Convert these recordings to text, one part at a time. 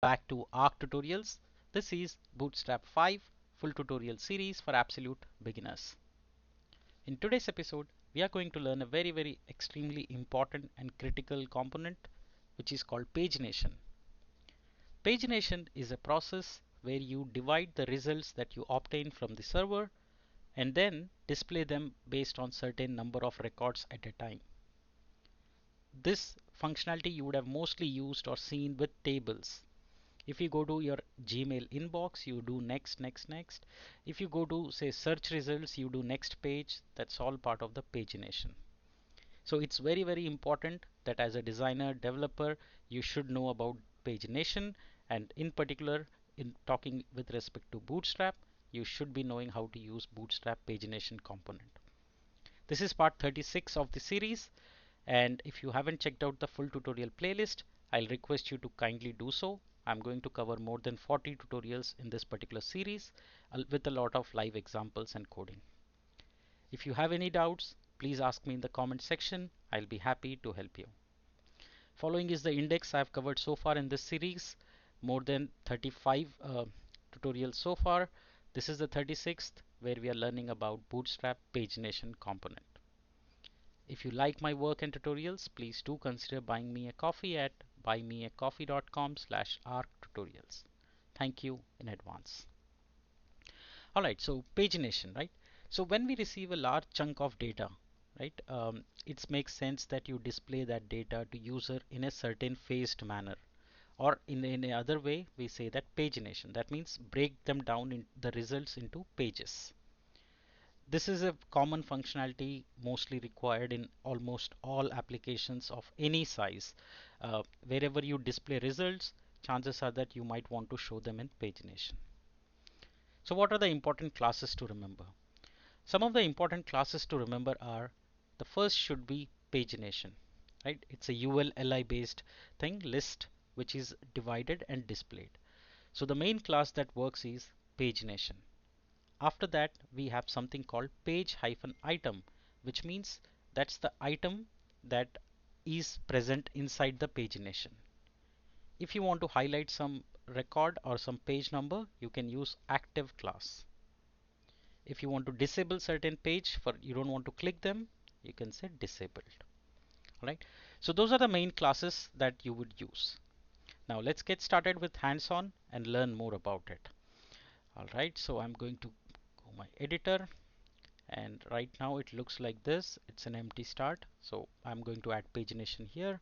Back to ARC tutorials. This is Bootstrap 5 full tutorial series for absolute beginners. In today's episode, we are going to learn a very extremely important and critical component which is called pagination. Pagination is a process where you divide the results that you obtain from the server and then display them based on certain number of records at a time. This functionality you would have mostly used or seen with tables. If you go to your Gmail inbox, you do next. If you go to say search results, you do next page. That's all part of the pagination. So it's very important that as a designer, developer, you should know about pagination, and in particular in talking with respect to Bootstrap, you should be knowing how to use Bootstrap pagination component. This is part 36 of the series, and if you haven't checked out the full tutorial playlist, I'll request you to kindly do so. I'm going to cover more than 40 tutorials in this particular series with a lot of live examples and coding. If you have any doubts, please ask me in the comment section. I'll be happy to help you. Following is the index I've covered so far in this series, more than 35 tutorials so far. This is the 36th where we are learning about Bootstrap pagination component. If you like my work and tutorials, please do consider buying me a coffee at buymeacoffee.com/arctutorials. Thank you in advance. Alright, so pagination, right? So when we receive a large chunk of data, right, it makes sense that you display that data to user in a certain phased manner. Or in any other way, we say that pagination. That means break them down in the results into pages. This is a common functionality mostly required in almost all applications of any size. Wherever you display results, chances are that you might want to show them in pagination. So what are the important classes to remember? Some of the important classes to remember are, the first should be pagination, right? It's a ULLI based thing, list, which is divided and displayed. So the main class that works is pagination. After that, we have something called page-item, which means that's the item that is present inside the pagination. If you want to highlight some record or some page number, you can use active class. If you want to disable certain page for you don't want to click them, you can say disabled. Alright, so those are the main classes that you would use. Now let's get started with hands-on and learn more about it. Alright, so I'm going to go my editor, and right now it looks like this. It's an empty start, so I'm going to add pagination here,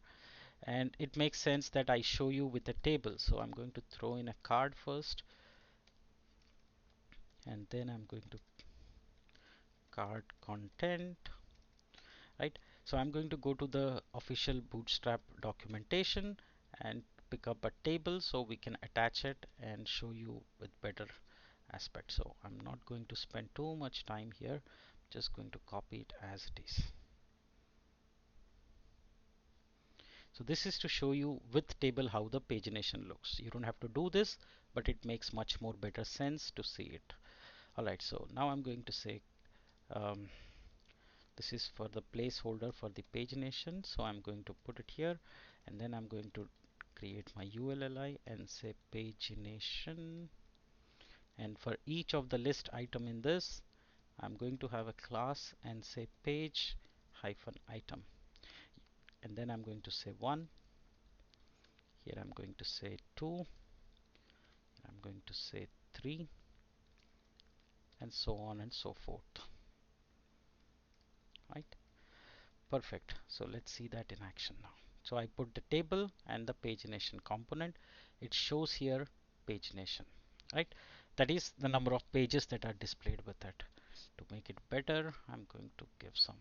and it makes sense that I show you with a table. So I'm going to throw in a card first, and then I'm going to card content, right? So I'm going to go to the official Bootstrap documentation and pick up a table so we can attach it and show you with better aspect. So I'm not going to spend too much time here, just going to copy it as it is. So this is to show you with table how the pagination looks. You don't have to do this, but it makes much more better sense to see it. Alright, so now I'm going to say um, this is for the placeholder for the pagination, so I'm going to put it here, and then I'm going to create my ULLI and say pagination, and for each of the list item in this, I'm going to have a class and say page hyphen item, and then I'm going to say 1, here I'm going to say 2, I'm going to say 3, and so on and so forth. Right, perfect. So let's see that in action now. So I put the table and the pagination component. It shows here pagination, right? That is the number of pages that are displayed with it. To make it better, I'm going to give some.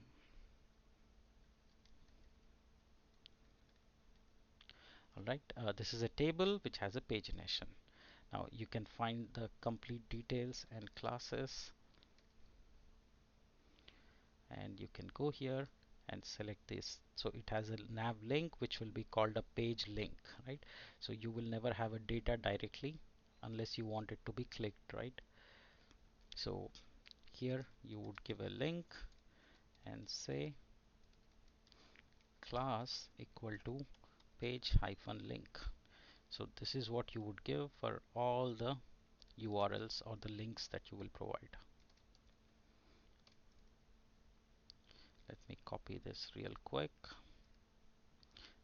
Alright, this is a table which has a pagination. Now you can find the complete details and classes, and you can go here and select this. So it has a nav link which will be called a page link, right? So you will never have a data directly unless you want it to be clicked, right? So here you would give a link and say class equal to page hyphen link. So this is what you would give for all the URLs or the links that you will provide. Let me copy this real quick.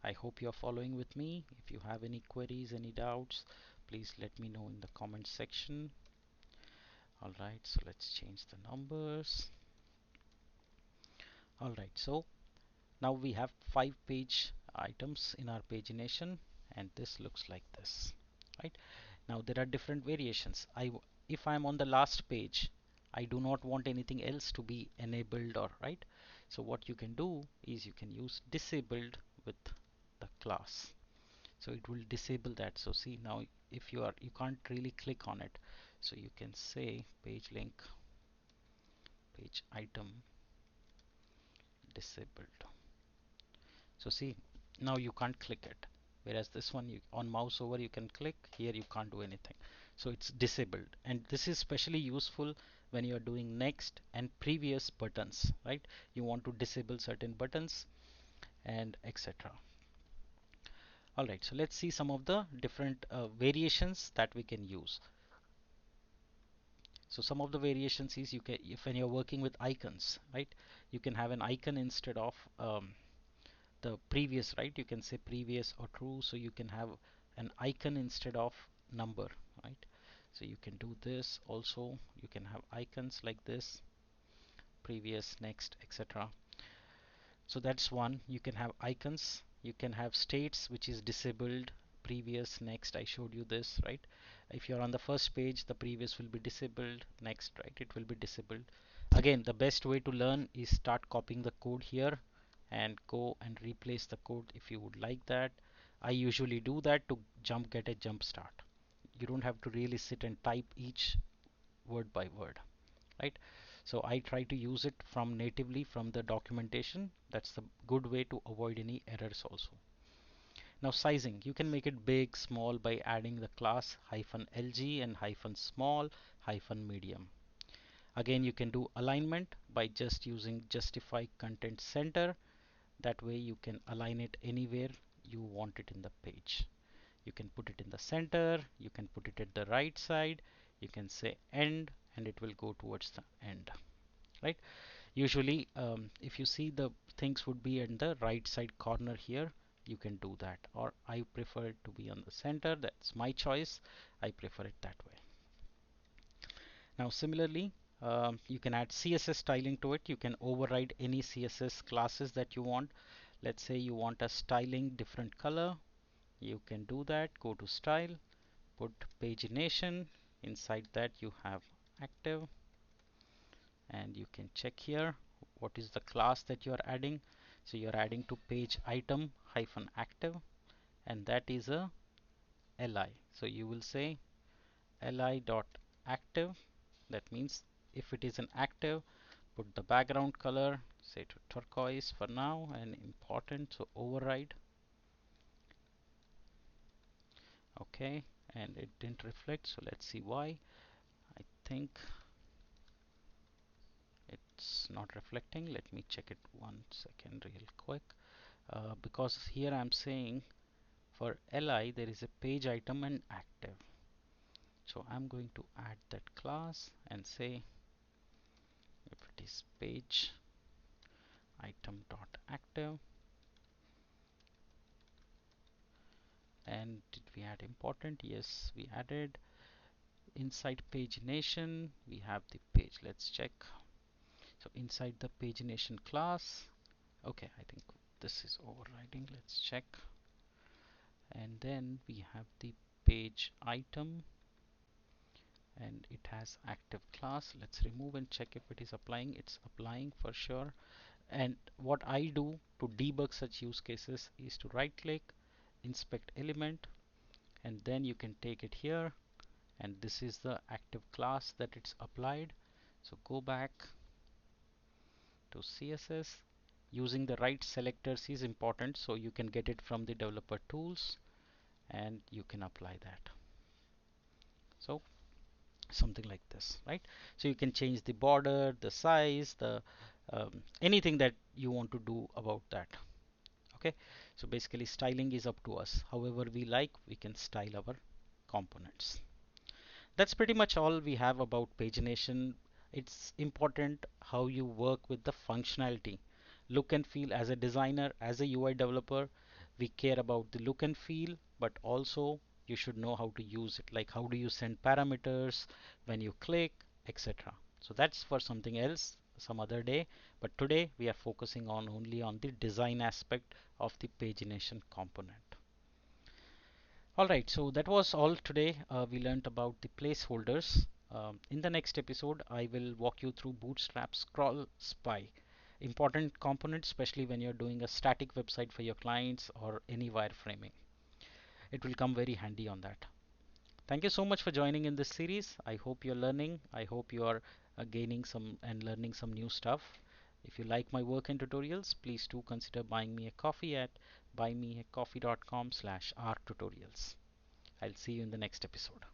I hope you're following with me. If you have any queries, any doubts, please let me know in the comment section. Alright, so let's change the numbers. Alright, so now we have 5 page items in our pagination, and this looks like this. Right now there are different variations. If I'm on the last page, I do not want anything else to be enabled, or right. So what you can do is you can use disabled with the class. So it will disable that. So see, now if you can't really click on it, so you can say page link page item disabled. So see, now you can't click it, whereas this one, you on mouse over you can click. Here you can't do anything, so it's disabled. And this is especially useful when you are doing next and previous buttons, right? You want to disable certain buttons and etc. Alright, so let's see some of the different variations that we can use. So some of the variations is, you can, if when you're working with icons, right, you can have an icon instead of the previous, right? You can say previous or true, so you can have an icon instead of number, right? So you can do this also. You can have icons like this, previous, next, etc. So that's one. You can have icons. You can have states, which is disabled, previous, next. I showed you this, right? If you're on the first page, the previous will be disabled, next, right, it will be disabled. Again, the best way to learn is start copying the code here and go and replace the code if you would like that. I usually do that to get a jump start. You don't have to really sit and type each word by word, right? So I try to use it from natively from the documentation. That's the good way to avoid any errors also. Now sizing, you can make it big, small by adding the class -lg and -small -medium. Again, you can do alignment by just using justify content center. That way you can align it anywhere you want it in the page. You can put it in the center, you can put it at the right side, you can say end, and it will go towards the end, right? Usually if you see, the things would be in the right side corner here, you can do that, or I prefer it to be on the center. That's my choice. I prefer it that way. Now similarly, you can add CSS styling to it. You can override any CSS classes that you want. Let's say you want a styling different color, you can do that. Go to style, put pagination. Inside that you have active, and you can check here what is the class that you are adding. So you are adding to page item hyphen active, and that is a li. So you will say li dot active. That means if it is an active, put the background color, say to turquoise for now, and important, so override. Okay, and it didn't reflect, so let's see why. I think it's not reflecting. Let me check it 1 second real quick. Because here I'm saying for li there is a page item and active, so I'm going to add that class and say if it is page item dot active. And did we add important? Yes, we added. Inside pagination we have the page. Let's check. So inside the pagination class, okay, I think this is overriding. Let's check. And then we have the page item, and it has active class. Let's remove and check if it is applying. It's applying for sure. And what I do to debug such use cases is to right click, inspect element, and then you can take it here, and this is the active class that it's applied. So go back to CSS. Using the right selectors is important, so you can get it from the developer tools and you can apply that. So something like this, right? So you can change the border, the size, the anything that you want to do about that. Okay, so basically styling is up to us. However we like, we can style our components. That's pretty much all we have about pagination. It's important how you work with the functionality. Look and feel. As a designer, as a UI developer, we care about the look and feel, but also you should know how to use it. Like how do you send parameters when you click, etc. So that's for something else, some other day. But today we are focusing on only on the design aspect of the pagination component. Alright, so that was all today. We learned about the placeholders. In the next episode, I will walk you through Bootstrap Scroll Spy. Important component, especially when you're doing a static website for your clients or any wireframing. It will come very handy on that. Thank you so much for joining in this series. I hope you're learning. I hope you are gaining some and learning some new stuff. If you like my work and tutorials, please do consider buying me a coffee at buymeacoffee.com/rtutorials. I'll see you in the next episode.